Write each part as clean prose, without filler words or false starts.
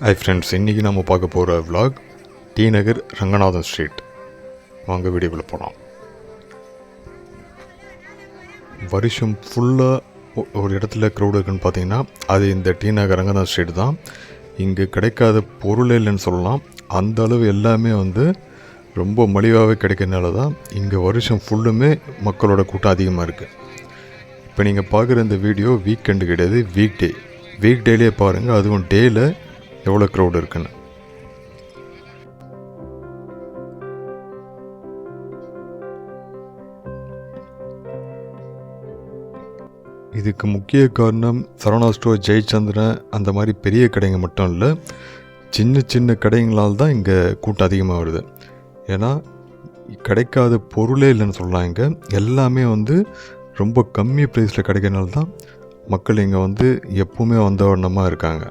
Hi friends, இன்றைக்கி நம்ம பார்க்க போகிற vlog டி நகர் ரங்கநாதன் ஸ்ட்ரீட். வாங்க வீடியோக்குள்ளே போகலாம். வருஷம் ஃபுல்லாக ஒரு இடத்துல க்ரௌட் இருக்குன்னு பார்த்தீங்கன்னா அது இந்த டி நகர் ரங்கநாதன் ஸ்ட்ரீட் தான். இங்கே கிடைக்காத பொருளே இல்லைன்னு சொல்லலாம். அந்த அளவு எல்லாமே ரொம்ப மலிவாகவே கிடைக்கிறதுனால தான் இங்கே வருஷம் ஃபுல்லுமே மக்களோட கூட்டம் அதிகமாக இருக்குது. இப்போ நீங்கள் பார்க்குற இந்த வீடியோ வீக்கெண்டு கிடையாது, வீக் டேலேயே பாருங்கள், அதுவும் டேயில் எவ்வளோ க்ரௌட் இருக்குன்னு. இதுக்கு முக்கிய காரணம் சரவணா ஸ்டோர், ஜெயச்சந்திரன் அந்த மாதிரி பெரிய கடைங்க மட்டும் இல்லை, சின்ன சின்ன கடைங்களால் தான் இங்கே கூட்டம் அதிகமாக வருது. ஏன்னா கிடைக்காத பொருளே இல்லைன்னு சொல்லலாம். இங்கே எல்லாமே ரொம்ப கம்மி ப்ரைஸில் கிடைக்கிறனால தான் மக்கள் இங்கே எப்பவுமே வந்தவண்ணமாக இருக்காங்க.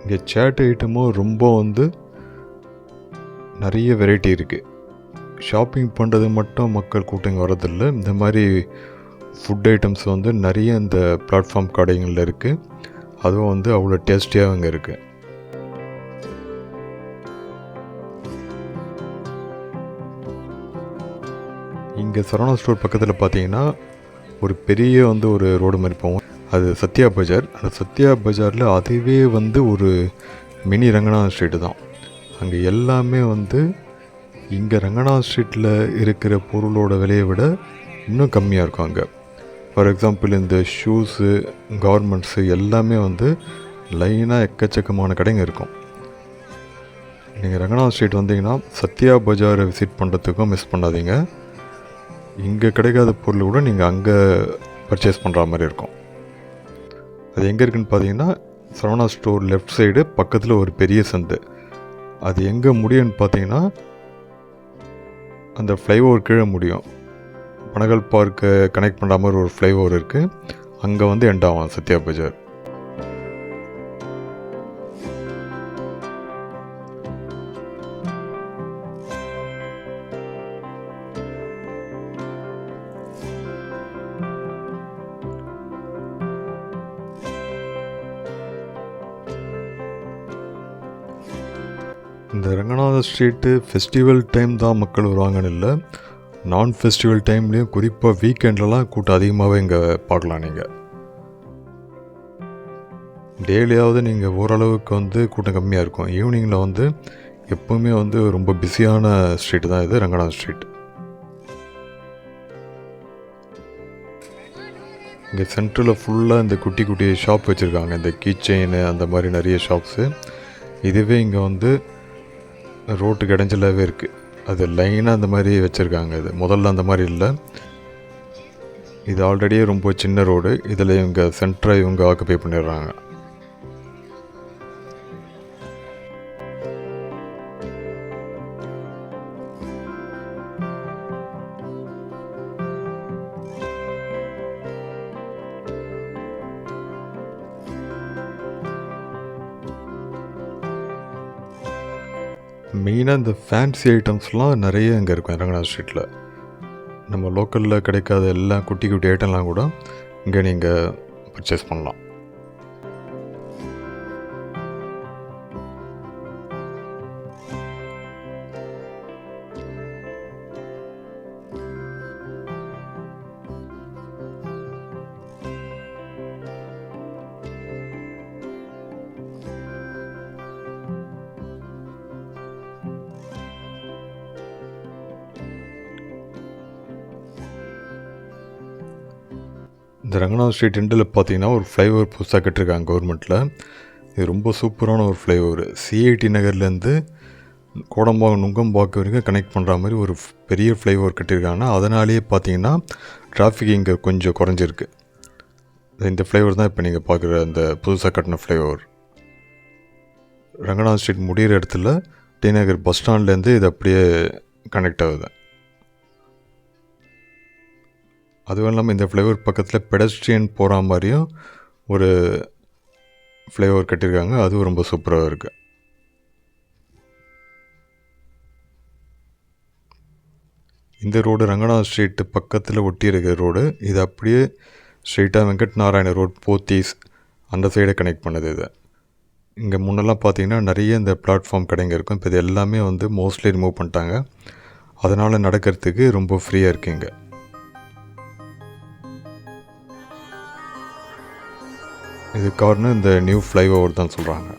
இங்கே சேட் ஐட்டமும் ரொம்ப நிறைய வெரைட்டி இருக்குது. ஷாப்பிங் பண்ணுறது மட்டும் மக்கள் கூட்டம் வரதில்லை, இந்த மாதிரி ஃபுட் ஐட்டம்ஸ் நிறைய இந்த பிளாட்ஃபார்ம் கடைகளில் இருக்குது. அதுவும் அவ்வளோ டேஸ்டியாக இங்கே இருக்குது. இங்கே சரவணா ஸ்டோர் பக்கத்தில் பார்த்தீங்கன்னா ஒரு பெரிய ஒரு ரோடு மாதிரி போவோம், அது சத்யா பஜார். அந்த சத்யா பஜாரில் அதுவே ஒரு மினி ரங்கநாதன் ஸ்ட்ரீட்டு தான். அங்கே எல்லாமே இங்கே ரங்கநாதன் ஸ்ட்ரீட்டில் இருக்கிற பொருளோட விலையை விட இன்னும் கம்மியாக இருக்கும் அங்கே. ஃபார் எக்ஸாம்பிள் இந்த ஷூஸு, கார்மெண்ட்ஸு எல்லாமே லைனாக எக்கச்சக்கமான கடைங்க இருக்கும். நீங்கள் ரங்கநாதன் ஸ்ட்ரீட் வந்தீங்கன்னா சத்யா பஜாரை விசிட் பண்ணுறதுக்கும் மிஸ் பண்ணாதீங்க. இங்கே கிடைக்காத பொருள் கூட நீங்கள் அங்கே பர்ச்சேஸ் பண்ணுற மாதிரி இருக்கும். அது எங்கே இருக்குதுன்னு பார்த்தீங்கன்னா சரவணா ஸ்டோர் லெஃப்ட் சைடு பக்கத்தில் ஒரு பெரிய சந்து. அது எங்கே முடியும்னு பார்த்தீங்கன்னா அந்த ஃப்ளைஓவர் கீழே முடியும். பனகல் பார்க்கை கனெக்ட் பண்ணுற மாதிரி ஒரு ஃப்ளைஓவர் இருக்குது, அங்கே எண்ட் ஆகும் சத்யா பஜார். இந்த ரங்கநாதன் ஸ்ட்ரீட்டு ஃபெஸ்டிவல் டைம் தான் மக்கள் வருவாங்கன்னு இல்லை, நான் ஃபெஸ்டிவல் டைம்லேயும் குறிப்பாக வீக்கெண்ட்லலாம் கூட்டம் அதிகமாகவே இங்கே பார்க்கலாம். நீங்கள் டெய்லியாவது நீங்கள் ஓரளவுக்கு கூட்டம் கம்மியாக இருக்கும். ஈவினிங்கில் எப்போவுமே ரொம்ப பிஸியான ஸ்ட்ரீட்டு தான் இது ரங்கநாதன் ஸ்ட்ரீட். இங்கே சென்ட்ரலில் ஃபுல்லாக இந்த குட்டி குட்டி ஷாப் வச்சுருக்காங்க, இந்த கீ செயின் அந்த மாதிரி நிறைய ஷாப்ஸு. இதுவே இங்கே ரோட்டுக்கு இடைஞ்சலாகவே இருக்குது, அது லைனாக அந்த மாதிரி வச்சுருக்காங்க. இது முதல்ல அந்த மாதிரி இல்லை, இது ஆல்ரெடியே ரொம்ப சின்ன ரோடு. இதில் இவங்க சென்டராக இவங்க ஆக்குபை பண்ணிடுறாங்க. மெயினாக இந்த ஃபேன்சி ஐட்டம்ஸ்லாம் நிறைய இங்கே இருக்கும் ரங்கநாதன் ஸ்ட்ரீட்டில். நம்ம லோக்கலில் கிடைக்காத எல்லாம் குட்டி குட்டி ஐட்டம்லாம் கூட இங்கே நீங்கள் பர்ச்சேஸ் பண்ணலாம். இந்த ரங்கநாதன் ஸ்ட்ரீட் எண்டில் பார்த்தீங்கன்னா ஒரு ஃப்ளைஓவர் புதுசாக கட்டிருக்காங்க கவர்மெண்ட்டில். இது ரொம்ப சூப்பரான ஒரு ஃப்ளைஓவர். சிஐடி நகர்லேருந்து கோடம்பாக்கம் நுங்கம்பாக்கம் வரைக்கும் கனெக்ட் பண்ணுற மாதிரி ஒரு பெரிய ஃப்ளைஓவர் கட்டியிருக்காங்கன்னா அதனாலேயே பார்த்தீங்கன்னா டிராஃபிக் இங்கே கொஞ்சம் குறைஞ்சிருக்கு. இந்த ஃப்ளைஓவர் தான் இப்போ நீங்கள் பார்க்குற அந்த புதுசாக கட்டின ஃப்ளைஓவர். ரங்கநாதன் ஸ்ட்ரீட் முடிகிற இடத்துல டி நகர் பஸ் ஸ்டாண்ட்லேருந்து இது அப்படியே கனெக்ட் ஆகுது. அதுவும் இல்லாமல் இந்த ஃப்ளைஓவர் பக்கத்தில் பெடஸ்ட்ரியன் போகிற மாதிரியும் ஒரு ஃப்ளைஓவர் கட்டியிருக்காங்க. அதுவும் ரொம்ப சூப்பராக இருக்குது. இந்த ரோடு ரங்கநாத் ஸ்ட்ரீட் பக்கத்தில் ஒட்டி இருக்கிற ரோடு. இது அப்படியே ஸ்ட்ரெயிட்டாக வெங்கட் நாராயண ரோட் போத்தீஸ் அந்த சைடை கனெக்ட் பண்ணுது. இது இங்கே முன்னெல்லாம் பார்த்தீங்கன்னா நிறைய இந்த பிளாட்ஃபார்ம் கடைங்க இருக்கும். இப்போ இது எல்லாமே வந்து மோஸ்ட்லி ரிமூவ் பண்ணிட்டாங்க. அதனால் நடக்கிறதுக்கு ரொம்ப ஃப்ரீயாக இருக்குங்க. இது காரணம் இந்த நியூ ஃப்ளைஓவர் தான் சொல்கிறாங்க.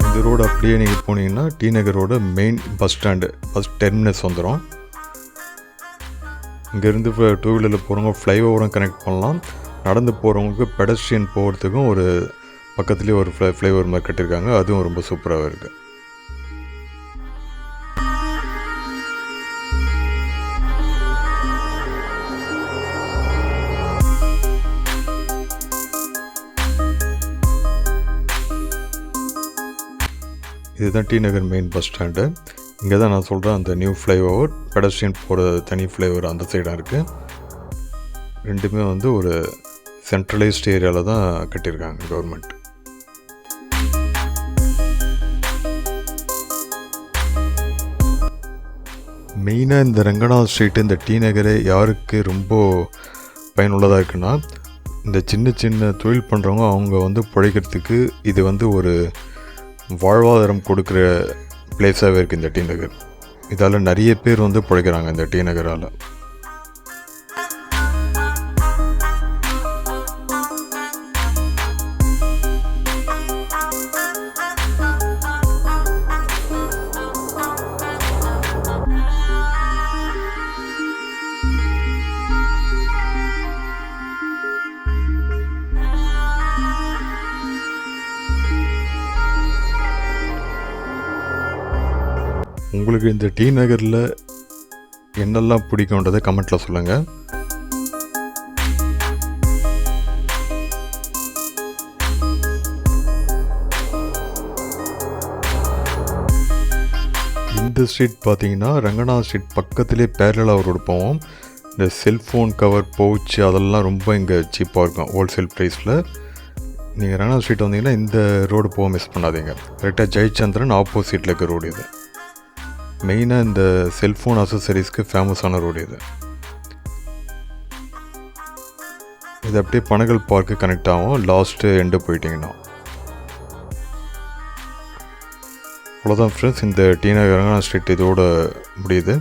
இந்த ரோடு அப்படியே நீங்கள் போனீங்கன்னா டி நகரோட main bus stand first terminus வந்துடும். இங்கேருந்து இப்போ 2 வீலரில் போகிறவங்க ஃப்ளைஓவரும் கனெக்ட் பண்ணலாம். நடந்து போகிறவங்களுக்கு பெடஸ்ட்ரியன் போகிறதுக்கும் ஒரு பக்கத்துலேயே ஒரு ஃப்ளைஓவர் மாதிரி கட்டியிருக்காங்க. அதுவும் ரொம்ப சூப்பராக இருக்குது. இதுதான் டி நகர் மெயின் பஸ் ஸ்டாண்டு. இங்கே தான் நான் சொல்கிறேன் அந்த நியூ ஃப்ளைஓவர், பெடஸ்ட்ரியன் போகிற தனி ஃப்ளைஓவர் அந்த சைடாக இருக்குது. ரெண்டுமே வந்து ஒரு சென்ட்ரலைஸ்ட் ஏரியாவில் தான் கட்டியிருக்காங்க கவர்மெண்ட். மெயினாக இந்த ரங்கநாத் ஸ்ட்ரீட்டு, இந்த டி நகரே யாருக்கு ரொம்ப பயனுள்ளதாக இருக்குன்னா, இந்த சின்ன சின்ன தொழில் பண்ணுறவங்க அவங்க வந்து பிழைக்கிறதுக்கு இது வந்து ஒரு வாழ்வாதாரம் கொடுக்குற பிளேஸாகவே இருக்குது இந்த டி நகர். இதால் நிறைய பேர் வந்து பிழைக்கிறாங்க இந்த டி நகரால். உங்களுக்கு இந்த டி நகரில் என்னெல்லாம் பிடிக்கும்ன்றதை கமெண்ட்டில் சொல்லுங்கள். இந்த ஸ்ட்ரீட் பார்த்தீங்கன்னா ரங்கநாத் ஸ்ட்ரீட் பக்கத்துலேயே பேரலாக ரோடு போவோம். இந்த செல்ஃபோன் கவர் பவுச் அதெல்லாம் ரொம்ப இங்கே சீப்பாக இருக்கும் ஹோல்சேல் ப்ரைஸில். நீங்கள் ரங்கநாத் ஸ்ட்ரீட் வந்தீங்கன்னா இந்த ரோடு போக மிஸ் பண்ணாதீங்க. கரெக்டாக ஜெயச்சந்திரன் ஆப்போசிட்டில் இருக்க ரோடு இது. மெயினாக இந்த செல்ஃபோன் அசசரிஸ்க்கு ஃபேமஸான ரோடு இது. இது அப்படியே பனகல் பார்க்கு கனெக்ட் ஆகும் லாஸ்ட்டு எண்டு போயிட்டிங்கன்னா. அவ்வளோதான் ஃப்ரெண்ட்ஸ், இந்த டி நகர் ரங்கநாத் ஸ்ட்ரீட் இதோட முடியுது.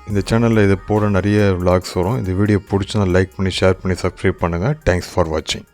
இந்த சேனலில் இது போட நிறைய விளாக்ஸ் வரும். இந்த வீடியோ பிடிச்சா லைக் பண்ணி ஷேர் பண்ணி சப்ஸ்கிரைப் பண்ணுங்கள். தேங்க்ஸ் ஃபார் வாட்சிங்.